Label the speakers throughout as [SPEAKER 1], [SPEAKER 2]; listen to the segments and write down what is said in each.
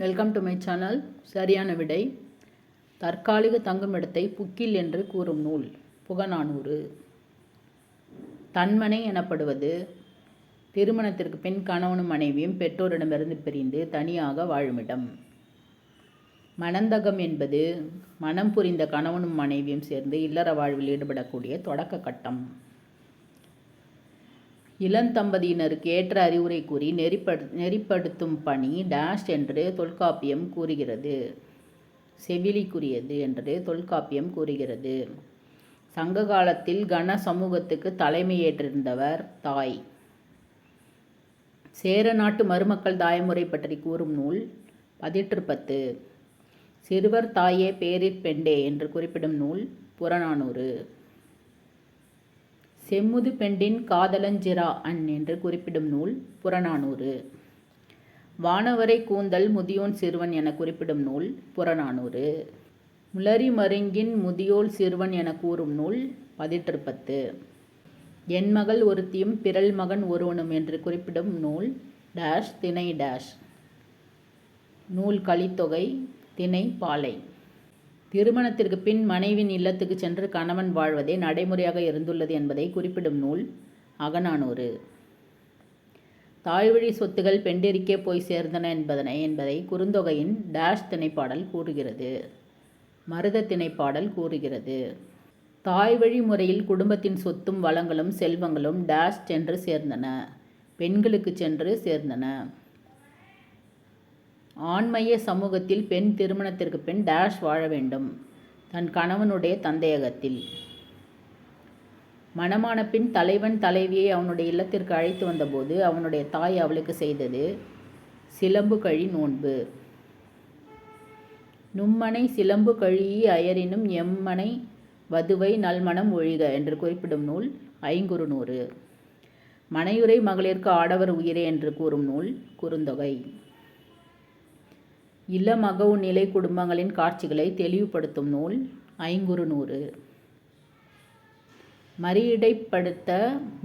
[SPEAKER 1] Welcome to my channel. சரியான விடை. தற்காலிக தங்குமிடத்தை புக்கில் என்று கூறும் நூல் புறநானூறு. தன்மனை எனப்படுவது திருமணத்திற்கு பின் கணவனும் மனைவியும் பெற்றோரிடமிருந்து பிரிந்து தனியாக வாழுமிடம். மணந்தகம் என்பது மனம் புரிந்த கணவனும் மனைவியும் சேர்ந்து இல்லற வாழ்வில் ஈடுபடக்கூடிய தொடக்க கட்டம். இளந்தம்பதியினருக்கு ஏற்ற அறிவுரை கூறி நெறிப்படுத்தும் பணி டேஷ் என்று தொல்காப்பியம் கூறுகிறது. செவிலிக்குரியது என்று தொல்காப்பியம் கூறுகிறது. சங்க காலத்தில் கன சமூகத்துக்கு தலைமையேற்றிருந்தவர் தாய். சேர நாட்டு மருமக்கள் தாயமுறை பற்றி கூறும் நூல் பதிற்றுப்பத்து. சிறுவர் தாயே பேரிற் பெண்டே என்று குறிப்பிடும் நூல் புறநானூறு. செம்முது பெண்டின் காதலஞ்சிரா அன் என்று குறிப்பிடும் நூல் புறநானூறு. வானவரை கூந்தல் முதியோன் சிறுவன் என குறிப்பிடும் நூல் புறநானூறு. முளரி மருங்கின் முதியோல் சிறுவன் என கூறும் நூல் பதிற்றுப்பத்து. என் மகள் ஒருத்தியும் பிறல் மகன் ஒருவனும் என்று குறிப்பிடும் நூல் டேஷ் திணை டேஷ். நூல் கலித்தொகை. திணை பாலை. திருமணத்திற்கு பின் மனைவின் இல்லத்துக்கு சென்று கணவன் வாழ்வதே நடைமுறையாக இருந்துள்ளது என்பதை குறிப்பிடும் நூல் அகநானூறு. தாய்வழி சொத்துகள் பெண்டிற்கே போய் சேர்ந்தன என்பதை குறுந்தொகையின் டேஷ் திணைப்பாடல் கூறுகிறது. மருத திணைப்பாடல் கூறுகிறது. தாய்வழி முறையில் குடும்பத்தின் சொத்தும் வளங்களும் செல்வங்களும் டேஷ் சென்று சேர்ந்தன, பெண்களுக்கு சென்று சேர்ந்தன. ஆண்மைய சமூகத்தில் பெண் திருமணத்திற்கு பின் டேஷ் வாழ வேண்டும், தன் கணவனுடைய தந்தையகத்தில். மணமான பின் தலைவன் தலைவியை அவனுடைய இல்லத்திற்கு அழைத்து வந்தபோது அவனுடைய தாய் அவளுக்கு செய்தது சிலம்பு கழி நோன்பு. நும்மனை சிலம்பு கழியி அயரினும் எம்மனை வதுவை நல்மணம் ஒழிக என்று குறிப்பிடும் நூல் ஐங்குறுநூறு. மனையுறை மகளிருக்கு ஆடவர் உயிரே என்று கூறும் நூல் குறுந்தொகை. இளமகவு நிலை குடும்பங்களின் காட்சிகளை தெளிவுபடுத்தும் நூல் ஐங்குறுநூறு. மறியடைப்படுத்த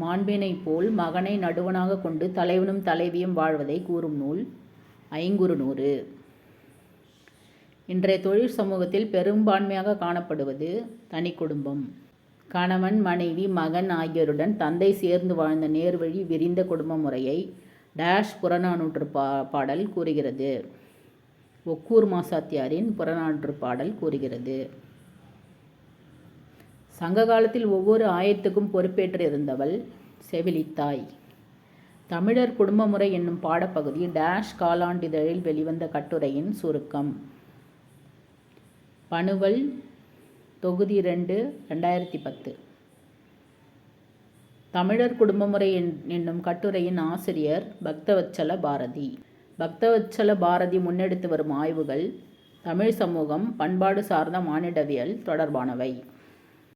[SPEAKER 1] மாண்பினை போல் மகனை நடுவனாக கொண்டு தலைவனும் தலைவியும் வாழ்வதை கூறும் நூல் ஐங்குறுநூறு. இன்றைய தொழில் சமூகத்தில் பெரும்பான்மையாக காணப்படுவது தனி குடும்பம். கணவன் மனைவி மகன் ஆகியோருடன் தந்தை சேர்ந்து வாழ்ந்த நேர்வழி விரிந்த குடும்ப முறையை டேஷ் புறநானூற்று பாடல் கூறுகிறது. ஒக்கூர் மாசாத்தியாரின் புறநானூற்று பாடல் கூறுகிறது. சங்க காலத்தில் ஒவ்வொரு ஆயத்துக்கும் பொறுப்பேற்று இருந்தவள் செவிலித்தாய். தமிழர் குடும்ப முறை என்னும் பாடப்பகுதி டேஷ் காலாண்டிதழில் வெளிவந்த கட்டுரையின் சுருக்கம். பணுவல் தொகுதி 2 2010. தமிழர் குடும்பமுறை என்னும் கட்டுரையின் ஆசிரியர் பக்தவத்சல பாரதி. பக்தவத்சல பாரதி முன்னெடுத்து வரும் ஆய்வுகள் தமிழ் சமூகம், பண்பாடு சார்ந்த மானிடவியல் தொடர்பானவை.